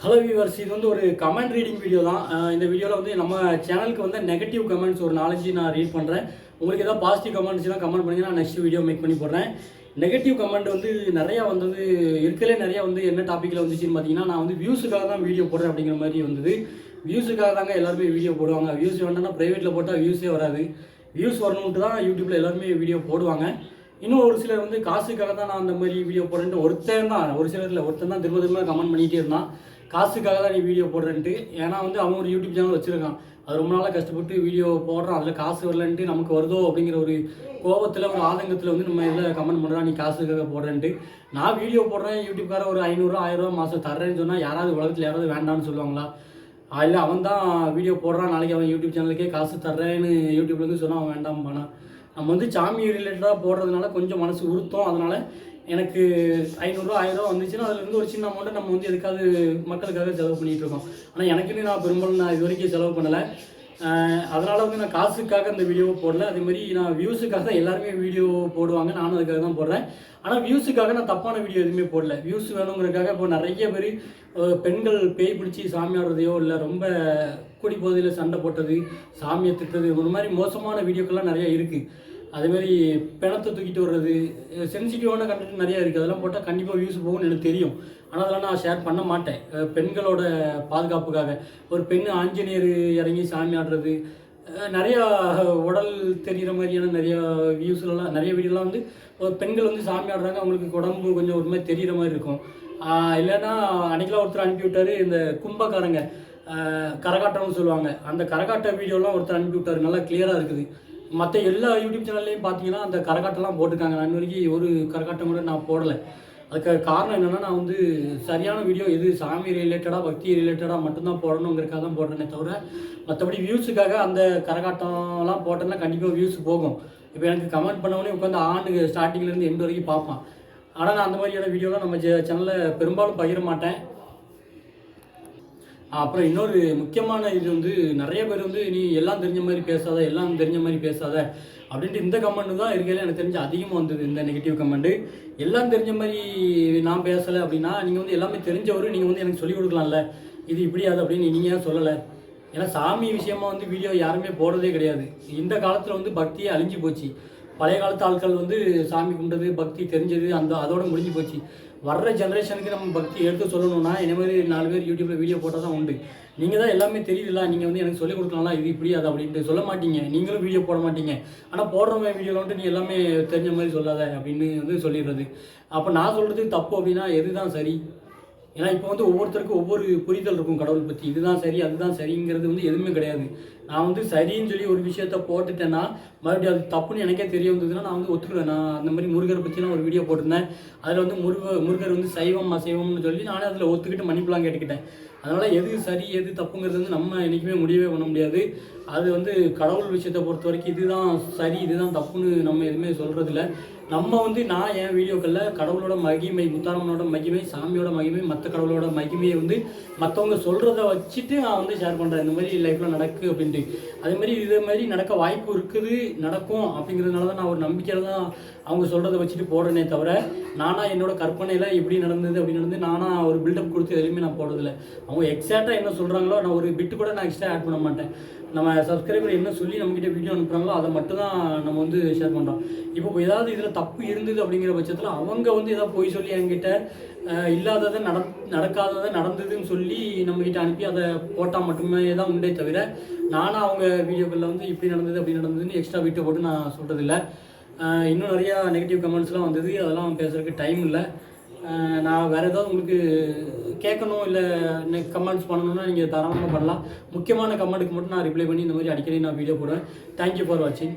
Hello viewers, இது வந்து ஒரு கமெண்ட் ரீடிங் வீடியோ தான். இந்த வீடியோவில் வந்து நம்ம சேனலுக்கு வந்து நெகட்டிவ் கமெண்ட்ஸ் ஒரு 4 நான் ரீட் பண்ணுறேன். உங்களுக்கு ஏதாவது பாசிட்டிவ் கமெண்ட்ஸ்லாம் கமெண்ட் பண்ணிங்கன்னா நான் நெக்ஸ்ட் வீடியோ மேக் பண்ணி போடுறேன். நெகட்டிவ் கமெண்ட் வந்து நிறையா வந்தது இருக்கலே. நிறையா வந்து என்ன டாப்பிக்கில் வந்துச்சுன்னு பார்த்தீங்கன்னா, நான் வந்து வியூஸுக்காக தான் வீடியோ போடுறேன் அப்படிங்கிற மாதிரி வந்தது. வியூஸுக்காக தாங்க எல்லாருமே வீடியோ போடுவாங்க. வியூஸ் வேணும்னா ப்ரைவேட்டில் போட்டால் வியூஸே வராது. வியூஸ் வரணுன்ட்டு தான் யூடியூப்பில் எல்லாருமே வீடியோ போடுவாங்க. இன்னும் ஒரு சிலர் வந்து காசுக்காக தான் நான் அந்த மாதிரி வீடியோ போடுறேன்ட்டு ஒருத்தன் தான், ஒரு சிலரில் ஒருத்தன் தான் திரும்ப திரும்ப கமெண்ட் பண்ணிகிட்டே இருந்தான். காசுக்காக தான் நீ வீடியோ போடுறேன்ட்டு. ஏன்னா வந்து அவன் ஒரு யூடியூப் சேனல் வச்சுருக்கான். அது ரொம்ப நாளாக கஷ்டப்பட்டு வீடியோ போடுறான். அதில் காசு வரலன்ட்டு நமக்கு வருதோ அப்படிங்கிற ஒரு கோபத்தில், ஒரு ஆதங்கத்தில் வந்து நம்ம இதில் கமெண்ட் பண்ணுறான், நீ காசுக்காக போடுறேன்ட்டு. நான் வீடியோ போடுறேன், யூடியூப்கார ஒரு 500 1000 மாதம் தர்றேன்னு சொன்னால் யாராவது உலகத்தில் யாராவது வேண்டாம்னு சொல்லுவாங்களா? இல்லை, அவன் தான் வீடியோ போடுறான், நாளைக்கு அவன் யூடியூப் சேனலுக்கே காசு தர்றேன்னு யூடியூப்லேருந்து சொன்னால் அவன் வேண்டாம் பண்ணான். நம்ம வந்து சாமி ரிலேட்டடாக போடுறதுனால கொஞ்சம் மனசு உறுத்தம். அதனால் எனக்கு 500 1000 வந்துச்சுன்னா அதுலேருந்து ஒரு சின்ன அமௌண்ட்டை நம்ம வந்து எதுக்காவது மக்களுக்காக செலவு பண்ணிகிட்டு இருக்கோம். ஆனால் எனக்குன்னு நான் பெரும்பாலும் இது வரைக்கும் செலவு பண்ணலை. அதனால் வந்து நான் காசுக்காக இந்த வீடியோவை போடல. அதேமாதிரி நான் வியூஸுக்காக தான் எல்லாருமே வீடியோ போடுவாங்க, நானும் அதுக்காக தான் போடுறேன். ஆனால் வியூஸுக்காக நான் தப்பான வீடியோ எதுவுமே போடல. வியூஸ் வேணுங்கிறதுக்காக இப்போ நிறைய பேர் பெண்கள் பேய் பிடிச்சி சாமி ஆடுறதையோ, இல்லை ரொம்ப குடிபோதையில் சண்டை போட்டது, சாமியை திட்டுறது, ஒரு மாதிரி மோசமான வீடியோக்கள்லாம் நிறையா இருக்குது. அதேமாதிரி பிணத்தை தூக்கிட்டு வர்றது, சென்சிட்டிவான கண்டென்ட் நிறையா இருக்குது. அதெல்லாம் போட்டால் கண்டிப்பாக வியூஸ் போகும்னு எனக்கு தெரியும். ஆனால் அதெல்லாம் நான் ஷேர் பண்ண மாட்டேன். பெண்களோட பாதுகாப்புக்காக ஒரு பெண் ஆஞ்சநேயர் இறங்கி சாமி ஆடுறது, நிறையா உடல் தெரிகிற மாதிரியான நிறையா வியூஸ்லாம், நிறைய வீடியோலாம் வந்து பெண்கள் வந்து சாமி ஆடுறாங்க, அவங்களுக்கு உடம்பு கொஞ்சம் ஒரு மாதிரி தெரிகிற மாதிரி இருக்கும். இல்லைன்னா அன்றைக்கெலாம் ஒருத்தர் அனுப்பி விட்டார், இந்த கும்பக்காரங்க கரகாட்டம்னு சொல்லுவாங்க, அந்த கரகாட்ட வீடியோலாம் ஒருத்தர் அனுப்பி விட்டார். நல்லா கிளியராக இருக்குது. மற்ற எல்லா யூடியூப் சேனல்லையும் பார்த்தீங்கன்னா அந்த கரகாட்டம்லாம் போட்டிருக்காங்க. நான் இன்ன வரைக்கும் ஒரு கரகாட்டம் கூட நான் போடலை. அதுக்கு காரணம் என்னென்னா, நான் வந்து சரியான வீடியோ எது சாமி ரிலேட்டடாக, பக்தி ரிலேட்டடாக மட்டும்தான் போடணுங்கிறக்காக தான் போடுறேனே தவிர, மற்றபடி வியூஸுக்காக அந்த கரகாட்டம்லாம் போட்டேன்னா கண்டிப்பாக வியூஸ் போகும். இப்போ எனக்கு கமெண்ட் பண்ணவொடனே உட்காந்து ஆண்டு ஸ்டார்டிங்லேருந்து எண்டு வரைக்கும் பார்ப்பான். ஆனால் நான் அந்த மாதிரியான வீடியோலாம் நம்ம சேனலில் பெரும்பாலும் பகிர மாட்டேன். அப்புறம் இன்னொரு முக்கியமான இது வந்து, நிறைய பேர் வந்து நீ எல்லாம் தெரிஞ்ச மாதிரி பேசாத, எல்லாம் தெரிஞ்ச மாதிரி பேசாத அப்படின்ட்டு இந்த கமெண்ட் தான் இருக்கையில் எனக்கு தெரிஞ்சு அதிகமாக வந்தது. இந்த நெகட்டிவ் கமெண்ட்டு, எல்லாம் தெரிஞ்ச மாதிரி நான் பேசலை அப்படின்னா, நீங்கள் வந்து எல்லாமே தெரிஞ்சவர், நீங்கள் வந்து எனக்கு சொல்லிக் கொடுக்கலாம்ல, இது இப்படியாது அப்படின்னு நீங்கள் ஏன் சொல்லலை? ஏன்னா சாமி விஷயமா வந்து வீடியோ யாருமே போடுறதே கிடையாது. இந்த காலத்தில் வந்து பக்தியே அழிஞ்சு போச்சு. பழைய காலத்து ஆட்கள் வந்து சாமி கும்பிட்டது, பக்தி தெரிஞ்சது, அதோட முடிஞ்சு போச்சு. வர்ற ஜென்ரேஷனுக்கு நம்ம பக்தி எடுத்து சொல்லணும்னா என்ன மாதிரி 4 பேர் யூடியூப்பில் வீடியோ போட்டால் தான் உண்டு. நீங்கள் தான் எல்லாமே தெரியுதுல்ல, நீங்கள் வந்து எனக்கு சொல்லிக் கொடுக்கலாம்ல, இது இப்படி அது அப்படின்ட்டு சொல்ல மாட்டீங்க. நீங்களும் வீடியோ போட மாட்டீங்க. ஆனால் போடுறவங்க வீடியோவில் வந்துட்டு நீ எல்லாமே தெரிஞ்ச மாதிரி சொல்லாத அப்படின்னு வந்து சொல்லிடுறது. அப்போ நான் சொல்கிறது தப்பு அப்படின்னா எது தான் சரி? ஏன்னா இப்போ வந்து ஒவ்வொருத்தருக்கும் ஒவ்வொரு புரிதல் இருக்கும் கடவுள் பற்றி. இதுதான் சரி, அதுதான் சரிங்கிறது வந்து எதுவுமே கிடையாது. நான் வந்து சரின்னு சொல்லி ஒரு விஷயத்த போட்டுட்டேன்னா மறுபடியும் அது தப்புன்னு எனக்கே தெரிய வந்ததுன்னா நான் வந்து ஒத்துக்குவேன். நான் அந்த மாதிரி முருகரை பற்றிலாம் ஒரு வீடியோ போட்டிருந்தேன். அதில் வந்து முருகர் வந்து சைவம் அசைவம்னு சொல்லி நானே அதில் ஒத்துக்கிட்டு மன்னிப்புலாம் கேட்டுக்கிட்டேன். அதனால் எது சரி எது தப்புங்கிறது வந்து நம்ம என்றைக்குமே முடியவே பண்ண முடியாது. அது வந்து கடவுள் விஷயத்தை பொறுத்த வரைக்கும் இதுதான் சரி இதுதான் தப்புன்னு நம்ம எதுவுமே சொல்கிறதில்ல. நம்ம வந்து நான் என் வீடியோக்களில் கடவுளோட மகிமை, முத்தாரம்மனோட மகிமை, சாமியோட மகிமை, மற்ற கடவுளோட மகிமையை வந்து மற்றவங்க சொல்கிறத வச்சுட்டு நான் வந்து ஷேர் பண்ணுறேன். இந்த மாதிரி லைஃப்பில் நடக்கு அப்படின்ட்டு. அதே மாதிரி இதே மாதிரி நடக்க வாய்ப்பு இருக்குது, நடக்கும் அப்படிங்கிறதுனால தான் நான் ஒரு நம்பிக்கையில் தான் அவங்க சொல்கிறத வச்சுட்டு போடுறேனே தவிர, நானாக என்னோட கற்பனையில் எப்படி நடந்தது அப்படி நடந்து நானாக ஒரு பில்டப் கொடுத்து எதுவுமே நான் போடுறதில்ல. அவங்க எக்ஸாக்டாக என்ன சொல்கிறாங்களோ நான் ஒரு பிட்டு கூட நான் எக்ஸ்ட்ரா ஆட் பண்ண மாட்டேன். நம்ம சப்ஸ்கிரைபர் என்ன சொல்லி நம்மக்கிட்ட வீடியோ அனுப்புகிறாங்களோ அதை மட்டும் தான் நம்ம வந்து ஷேர் பண்ணுறோம். இப்போ ஏதாவது இதில் தப்பு இருந்தது அப்படிங்கிற பட்சத்தில் அவங்க வந்து ஏதாவது போய் சொல்லி என்கிட்ட இல்லாததை நடக்காததை நடந்ததுன்னு சொல்லி நம்மக்கிட்ட அனுப்பி அதை போட்டால் மட்டுமே தான் உண்டே தவிர, நானும் அவங்க வீடியோக்களில் வந்து இப்படி நடந்தது அப்படி நடந்ததுன்னு எக்ஸ்ட்ரா வீட்டை போட்டு நான் சொல்கிறதில்ல. இன்னும் நிறையா நெகட்டிவ் கமெண்ட்ஸ்லாம் வந்தது, அதெல்லாம் பேசுகிறதுக்கு டைம் இல்லை. நான் வேறு ஏதாவது உங்களுக்கு கேட்கணும் இல்லை கமெண்ட்ஸ் பண்ணணுன்னா நீங்கள் தாராளமாக பண்ணலாம். முக்கியமான கமெண்ட்டுக்கு மட்டும் நான் ரிப்ளை பண்ணி இந்த மாதிரி அடிக்கடி நான் வீடியோ போடுவேன். தேங்க்யூ ஃபார் வாட்சிங்.